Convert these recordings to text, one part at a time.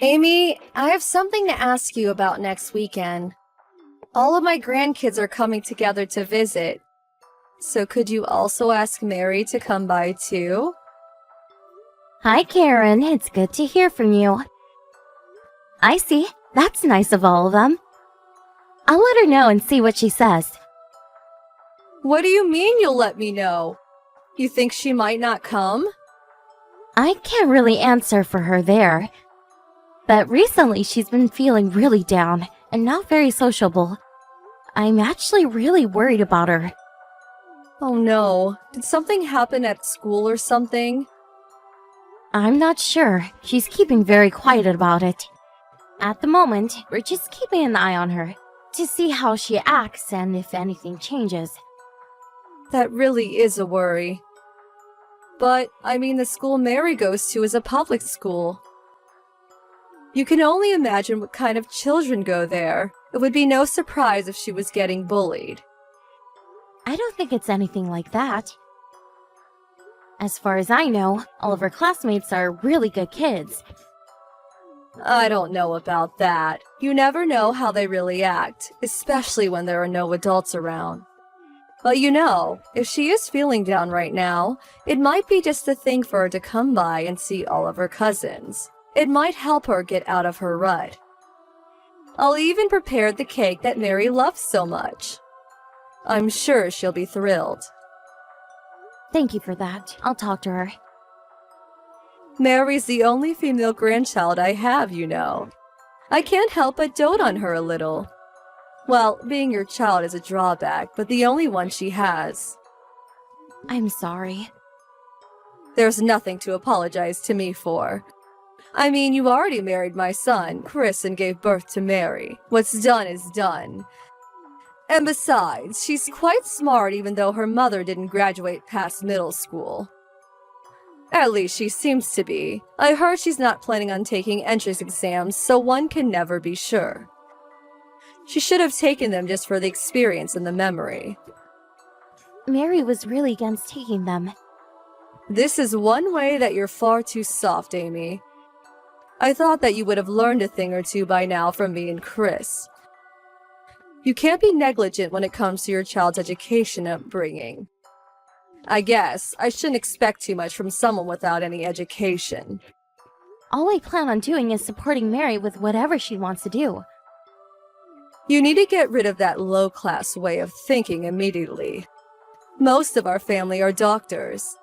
Amy, I have something to ask you about next weekend. All of my grandkids are coming together to visit. So could you also ask Mary to come by too? Hi, Karen. It's good to hear from you. I see. That's nice of all of them. I'll let her know and see what she says. What do you mean you'll let me know? You think she might not come? I can't really answer for her there. But recently she's been feeling really down and not very sociable. I'm actually really worried about her. Oh no, did something happen at school or something? I'm not sure. She's keeping very quiet about it. At the moment, we're just keeping an eye on her to see how she acts and if anything changes. That really is a worry. But, the school Mary goes to is a public school. You can only imagine what kind of children go there. It would be no surprise if she was getting bullied. I don't think it's anything like that. As far as I know, all of her classmates are really good kids. I don't know about that. You never know how they really act, especially when there are no adults around. But if she is feeling down right now, it might be just the thing for her to come by and see all of her cousins. It might help her get out of her rut. I'll even prepare the cake that Mary loves so much. I'm sure she'll be thrilled. Thank you for that. I'll talk to her. Mary's the only female grandchild I have, I can't help but dote on her a little. Well, being your child is a drawback, but the only one she has. I'm sorry. There's nothing to apologize to me for. You already married my son, Chris, and gave birth to Mary. What's done is done. And besides, she's quite smart even though her mother didn't graduate past middle school. At least she seems to be. I heard she's not planning on taking entrance exams, so one can never be sure. She should have taken them just for the experience and the memory. Mary was really against taking them. This is one way that you're far too soft, Amy. I thought that you would have learned a thing or two by now from me and Chris. You can't be negligent when it comes to your child's education upbringing. I guess I shouldn't expect too much from someone without any education. All I plan on doing is supporting Mary with whatever she wants to do. You need to get rid of that low-class way of thinking immediately. Most of our family are doctors.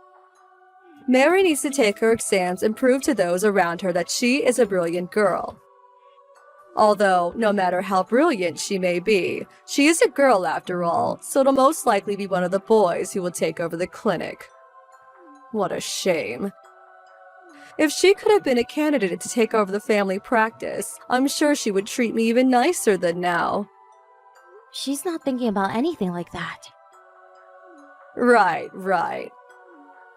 Mary needs to take her exams and prove to those around her that she is a brilliant girl. Although, no matter how brilliant she may be, she is a girl after all, so it'll most likely be one of the boys who will take over the clinic. What a shame. If she could have been a candidate to take over the family practice, I'm sure she would treat me even nicer than now. She's not thinking about anything like that. Right.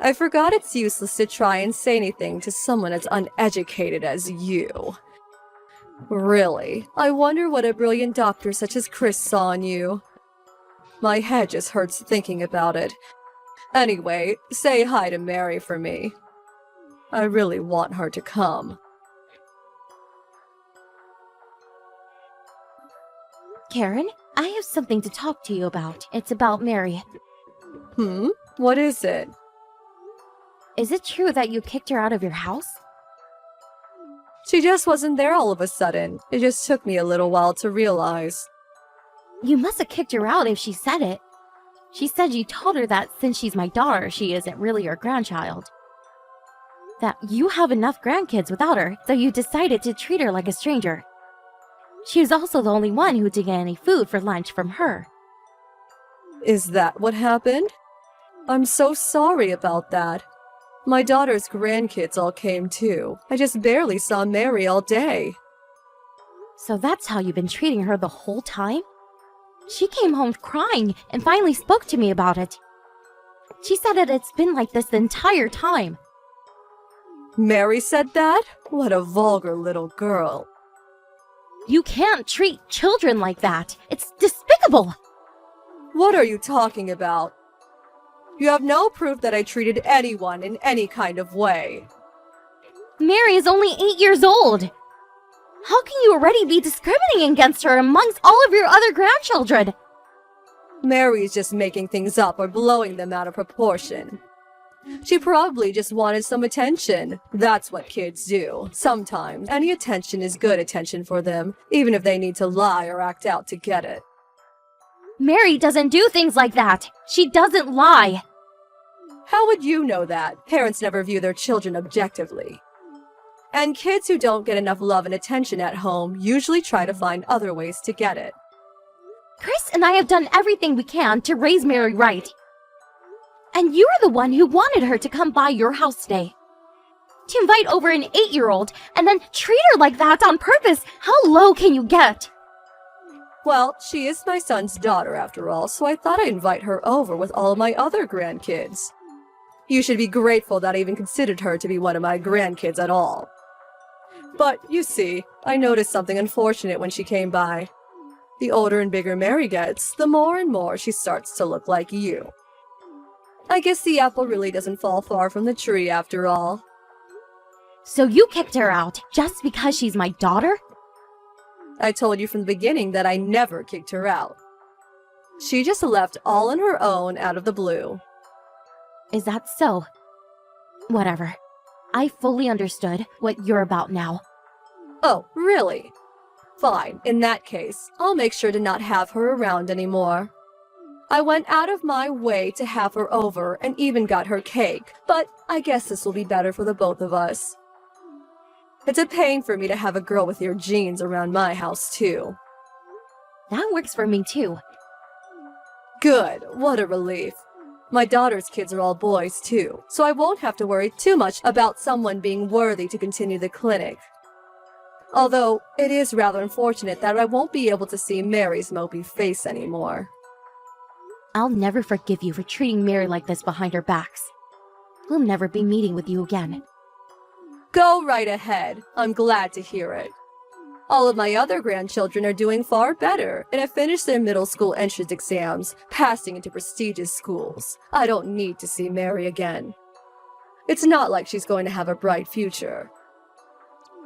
I forgot it's useless to try and say anything to someone as uneducated as you. Really, I wonder what a brilliant doctor such as Chris saw in you. My head just hurts thinking about it. Anyway, say hi to Mary for me. I really want her to come. Karen, I have something to talk to you about. It's about Mary. What is it? Is it true that you kicked her out of your house? She just wasn't there all of a sudden. It just took me a little while to realize. You must have kicked her out if she said it. She said you told her that since she's my daughter, she isn't really your grandchild. That you have enough grandkids without her, so you decided to treat her like a stranger. She was also the only one who didn't get any food for lunch from her. Is that what happened? I'm so sorry about that. My daughter's grandkids all came too. I just barely saw Mary all day. So that's how you've been treating her the whole time? She came home crying and finally spoke to me about it. She said that it's been like this the entire time. Mary said that? What a vulgar little girl. You can't treat children like that. It's despicable. What are you talking about? You have no proof that I treated anyone in any kind of way. Mary is only 8 years old. How can you already be discriminating against her amongst all of your other grandchildren? Mary's just making things up or blowing them out of proportion. She probably just wanted some attention. That's what kids do. Sometimes, any attention is good attention for them, even if they need to lie or act out to get it. Mary doesn't do things like that. She doesn't lie. How would you know that? Parents never view their children objectively. And kids who don't get enough love and attention at home usually try to find other ways to get it. Chris and I have done everything we can to raise Mary right. And you are the one who wanted her to come by your house today. To invite over an 8-year-old and then treat her like that on purpose, how low can you get? Well, she is my son's daughter after all, so I thought I'd invite her over with all of my other grandkids. You should be grateful that I even considered her to be one of my grandkids at all. But, you see, I noticed something unfortunate when she came by. The older and bigger Mary gets, the more and more she starts to look like you. I guess the apple really doesn't fall far from the tree after all. So you kicked her out just because she's my daughter? I told you from the beginning that I never kicked her out. She just left all on her own out of the blue. Is that so? Whatever. I fully understood what you're about now. Oh, really? Fine, in that case, I'll make sure to not have her around anymore. I went out of my way to have her over and even got her cake, but I guess this will be better for the both of us. It's a pain for me to have a girl with your genes around my house, too. That works for me too. Good, what a relief. My daughter's kids are all boys, too, so I won't have to worry too much about someone being worthy to continue the clinic. Although, it is rather unfortunate that I won't be able to see Mary's mopey face anymore. I'll never forgive you for treating Mary like this behind her backs. We'll never be meeting with you again. Go right ahead. I'm glad to hear it. All of my other grandchildren are doing far better and have finished their middle school entrance exams, passing into prestigious schools. I don't need to see Mary again. It's not like she's going to have a bright future.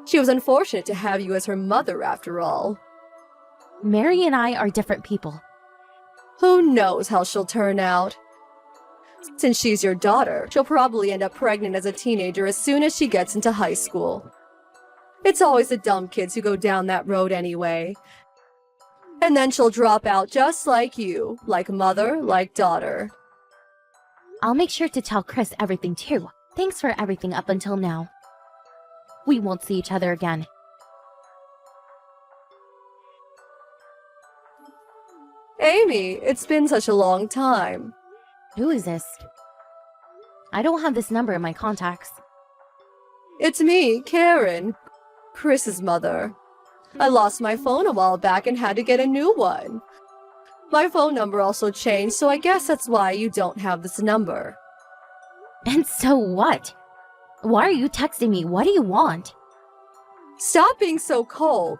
She was unfortunate to have you as her mother, after all. Mary and I are different people. Who knows how she'll turn out? Since she's your daughter, she'll probably end up pregnant as a teenager as soon as she gets into high school. It's always the dumb kids who go down that road anyway. And then she'll drop out just like you, like mother, like daughter. I'll make sure to tell Chris everything too. Thanks for everything up until now. We won't see each other again. Amy, it's been such a long time. Who is this? I don't have this number in my contacts. It's me, Karen, Chris's mother. I lost my phone a while back and had to get a new one. My phone number also changed, so I guess that's why you don't have this number. And so what? Why are you texting me? What do you want? Stop being so cold.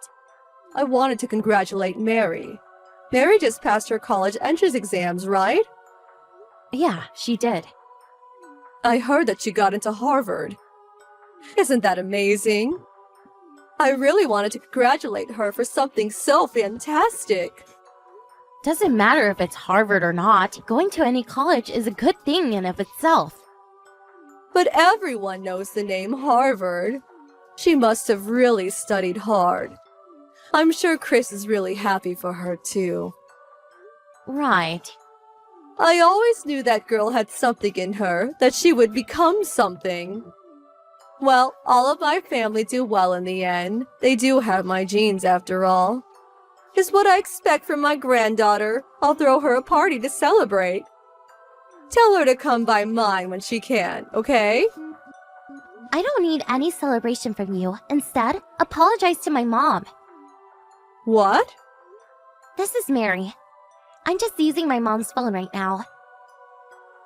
I wanted to congratulate Mary. Mary just passed her college entrance exams, right? Yeah, she did. I heard that she got into Harvard. Isn't that amazing? I really wanted to congratulate her for something so fantastic. Doesn't matter if it's Harvard or not. Going to any college is a good thing in of itself. But everyone knows the name Harvard. She must have really studied hard. I'm sure Chris is really happy for her, too. Right. I always knew that girl had something in her, that she would become something. Well, all of my family do well in the end. They do have my genes, after all. Just what I expect from my granddaughter. I'll throw her a party to celebrate. Tell her to come by mine when she can, okay? I don't need any celebration from you. Instead, apologize to my mom. What? This is Mary. I'm just using my mom's phone right now.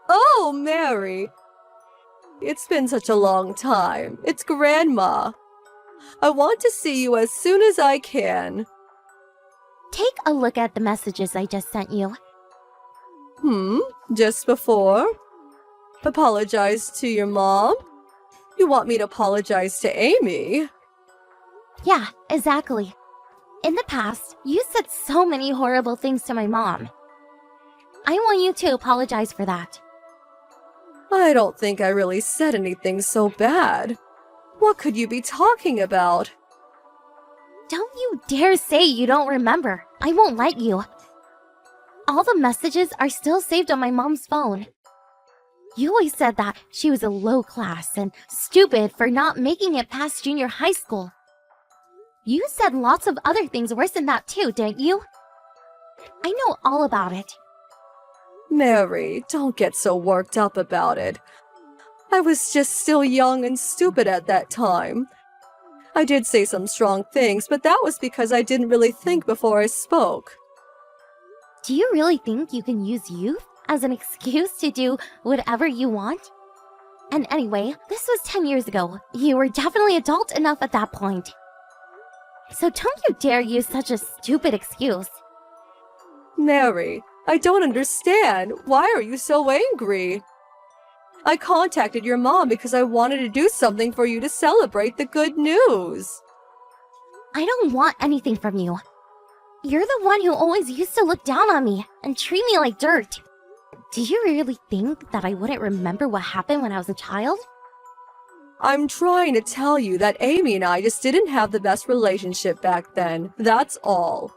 Oh, Mary. It's been such a long time. It's Grandma. I want to see you as soon as I can. Take a look at the messages I just sent you. Just before? Apologize to your mom? You want me to apologize to Amy? Yeah, exactly. In the past, you said so many horrible things to my mom. I want you to apologize for that. I don't think I really said anything so bad. What could you be talking about? Don't you dare say you don't remember. I won't let you. All the messages are still saved on my mom's phone. You always said that she was a low class and stupid for not making it past junior high school. You said lots of other things worse than that too, didn't you? I know all about it. Mary, don't get so worked up about it. I was just still young and stupid at that time. I did say some strong things, but that was because I didn't really think before I spoke. Do you really think you can use youth as an excuse to do whatever you want? And anyway, this was 10 years ago. You were definitely adult enough at that point. So don't you dare use such a stupid excuse. Mary, I don't understand. Why are you so angry? I contacted your mom because I wanted to do something for you to celebrate the good news. I don't want anything from you. You're the one who always used to look down on me and treat me like dirt. Do you really think that I wouldn't remember what happened when I was a child? I'm trying to tell you that Amy and I just didn't have the best relationship back then. That's all.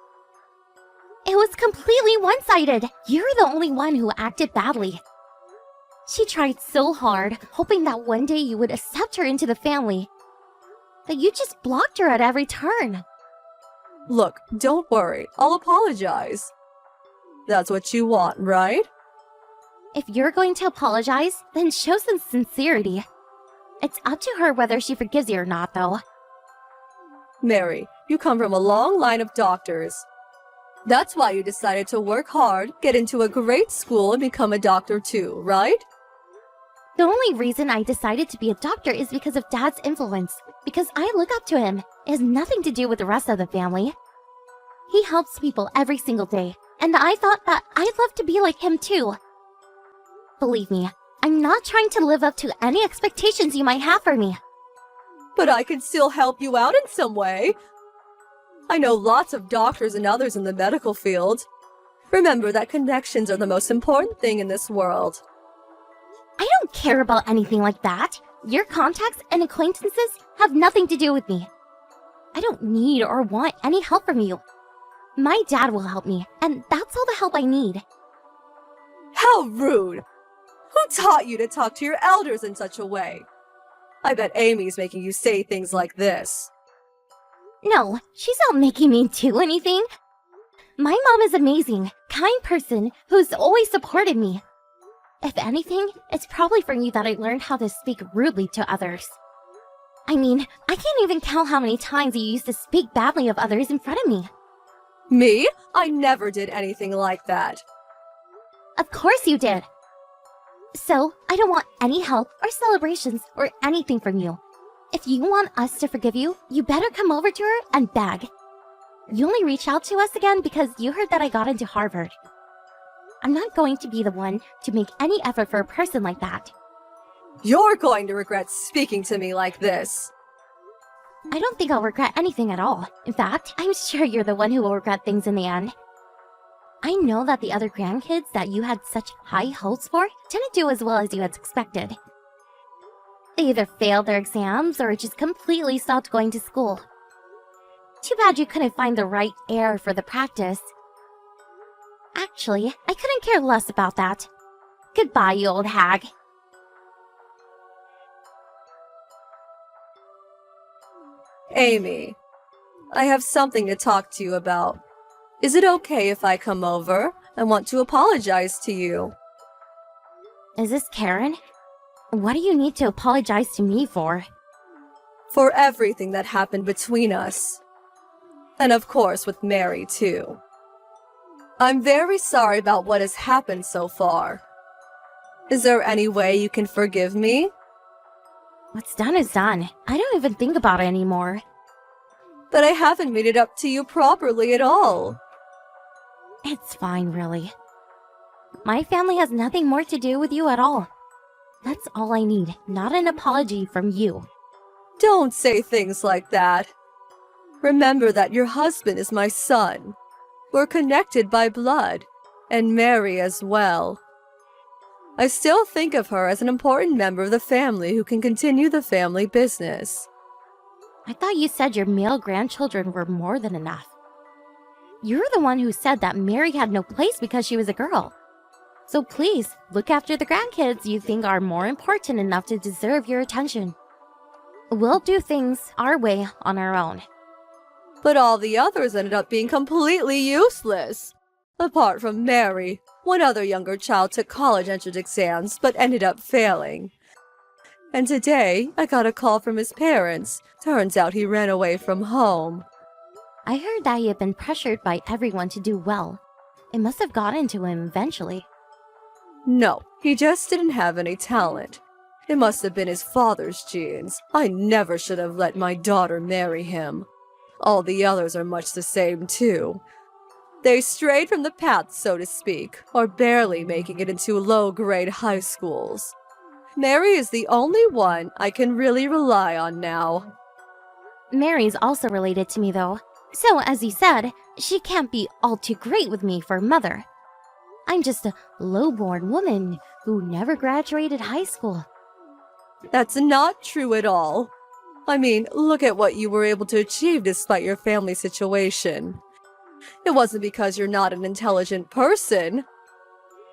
It was completely one-sided. You're the only one who acted badly. She tried so hard, hoping that one day you would accept her into the family. But you just blocked her at every turn. Look, don't worry. I'll apologize. That's what you want, right? If you're going to apologize, then show some sincerity. It's up to her whether she forgives you or not, though. Mary, you come from a long line of doctors. That's why you decided to work hard, get into a great school, and become a doctor too, right? The only reason I decided to be a doctor is because of Dad's influence, because I look up to him. It has nothing to do with the rest of the family. He helps people every single day, and I thought that I'd love to be like him too. Believe me, I'm not trying to live up to any expectations you might have for me. But I can still help you out in some way. I know lots of doctors and others in the medical field. Remember that connections are the most important thing in this world. I don't care about anything like that. Your contacts and acquaintances have nothing to do with me. I don't need or want any help from you. My dad will help me, and that's all the help I need. How rude! Who taught you to talk to your elders in such a way? I bet Amy's making you say things like this. No, she's not making me do anything. My mom is amazing, kind person who's always supported me. If anything, it's probably from you that I learned how to speak rudely to others. I mean, I can't even count how many times you used to speak badly of others in front of me. Me? I never did anything like that. Of course you did. So, I don't want any help or celebrations or anything from you. If you want us to forgive you, you better come over to her and beg. You only reached out to us again because you heard that I got into Harvard. I'm not going to be the one to make any effort for a person like that. You're going to regret speaking to me like this. I don't think I'll regret anything at all. In fact, I'm sure you're the one who will regret things in the end. I know that the other grandkids that you had such high hopes for didn't do as well as you had expected. They either failed their exams or just completely stopped going to school. Too bad you couldn't find the right air for the practice. Actually, I couldn't care less about that. Goodbye, you old hag. Amy, I have something to talk to you about. Is it okay if I come over? I want to apologize to you. Is this Karen? What do you need to apologize to me for? For everything that happened between us. And of course with Mary, too. I'm very sorry about what has happened so far. Is there any way you can forgive me? What's done is done. I don't even think about it anymore. But I haven't made it up to you properly at all. It's fine, really. My family has nothing more to do with you at all. That's all I need, not an apology from you. Don't say things like that. Remember that your husband is my son. We're connected by blood, and Mary as well. I still think of her as an important member of the family who can continue the family business. I thought you said your male grandchildren were more than enough. You're the one who said that Mary had no place because she was a girl. So please, look after the grandkids you think are more important enough to deserve your attention. We'll do things our way on our own. But all the others ended up being completely useless. Apart from Mary, one other younger child took college entrance exams but ended up failing. And today, I got a call from his parents. Turns out he ran away from home. I heard that he had been pressured by everyone to do well. It must have gotten to him eventually. No, he just didn't have any talent. It must have been his father's genes. I never should have let my daughter marry him. All the others are much the same, too. They strayed from the path, so to speak, or barely making it into low-grade high schools. Mary is the only one I can really rely on now. Mary's also related to me, though. So, as you said, she can't be all too great with me for a mother. I'm just a low-born woman who never graduated high school. That's not true at all. I mean, look at what you were able to achieve despite your family situation. It wasn't because you're not an intelligent person.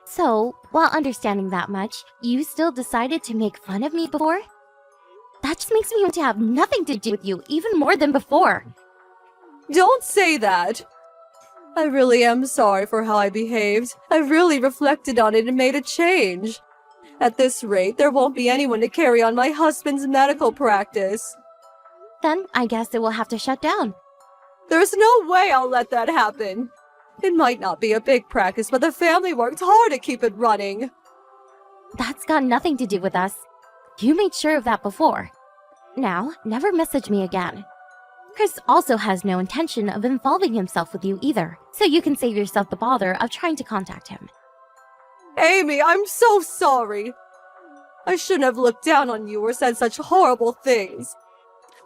So, while understanding that much, you still decided to make fun of me before? That just makes me want to have nothing to do with you even more than before. Don't say that. I really am sorry for how I behaved. I really reflected on it and made a change. At this rate, there won't be anyone to carry on my husband's medical practice. Then I guess it will have to shut down. There's no way I'll let that happen. It might not be a big practice, but the family worked hard to keep it running. That's got nothing to do with us. You made sure of that before. Now, never message me again. Chris also has no intention of involving himself with you either, so you can save yourself the bother of trying to contact him. Amy, I'm so sorry. I shouldn't have looked down on you or said such horrible things.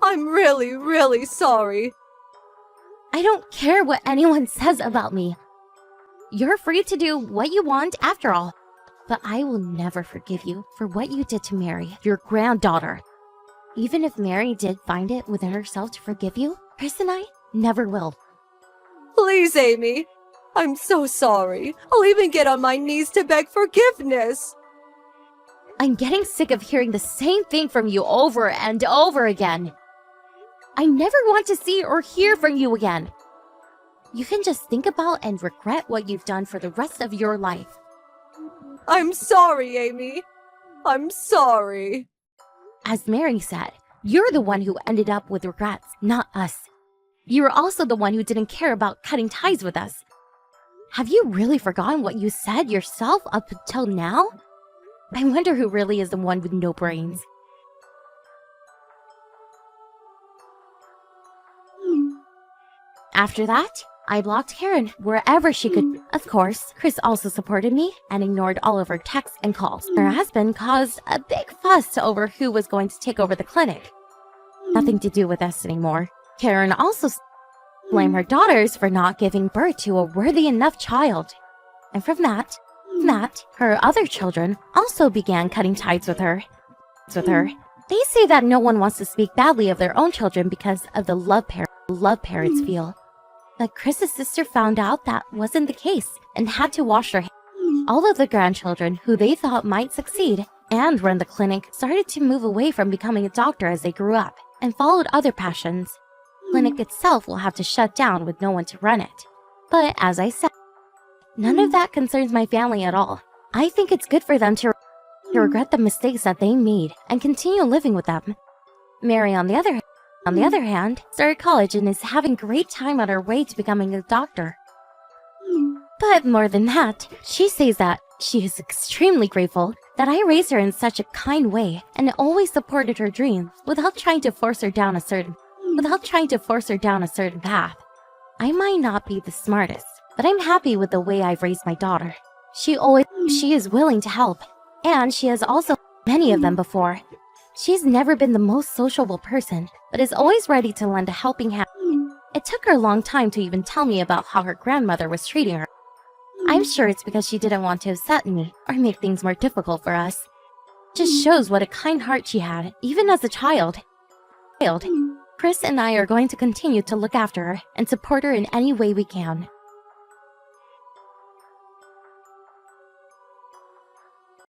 I'm really, really sorry. I don't care what anyone says about me. You're free to do what you want after all. But I will never forgive you for what you did to Mary, your granddaughter. Even if Mary did find it within herself to forgive you, Chris and I never will. Please, Amy. I'm so sorry. I'll even get on my knees to beg forgiveness. I'm getting sick of hearing the same thing from you over and over again. I never want to see or hear from you again. You can just think about and regret what you've done for the rest of your life. I'm sorry, Amy. I'm sorry. As Mary said, you're the one who ended up with regrets, not us. You were also the one who didn't care about cutting ties with us. Have you really forgotten what you said yourself up until now? I wonder who really is the one with no brains. After that, I blocked Karen wherever she could. Of course, Chris also supported me and ignored all of her texts and calls. Her husband caused a big fuss over who was going to take over the clinic. Nothing to do with us anymore. Karen also blamed her daughters for not giving birth to a worthy enough child. And from that, her other children also began cutting ties with her. They say that no one wants to speak badly of their own children because of the love parents feel. But Chris's sister found out that wasn't the case and had to wash her hands. All of the grandchildren who they thought might succeed and run the clinic started to move away from becoming a doctor as they grew up and followed other passions. The clinic itself will have to shut down with no one to run it. But as I said, none of that concerns my family at all. I think it's good for them to regret the mistakes that they made and continue living with them. Mary, on the other hand, started college and is having a great time on her way to becoming a doctor. But more than that, she says that she is extremely grateful that I raised her in such a kind way and always supported her dreams without trying to force her down a certain path. I might not be the smartest, but I'm happy with the way I've raised my daughter. She is willing to help, and she has also helped many of them before. She's never been the most sociable person, but is always ready to lend a helping hand. It took her a long time to even tell me about how her grandmother was treating her. I'm sure it's because she didn't want to upset me or make things more difficult for us. Just shows what a kind heart she had, even as a child. Chris and I are going to continue to look after her and support her in any way we can.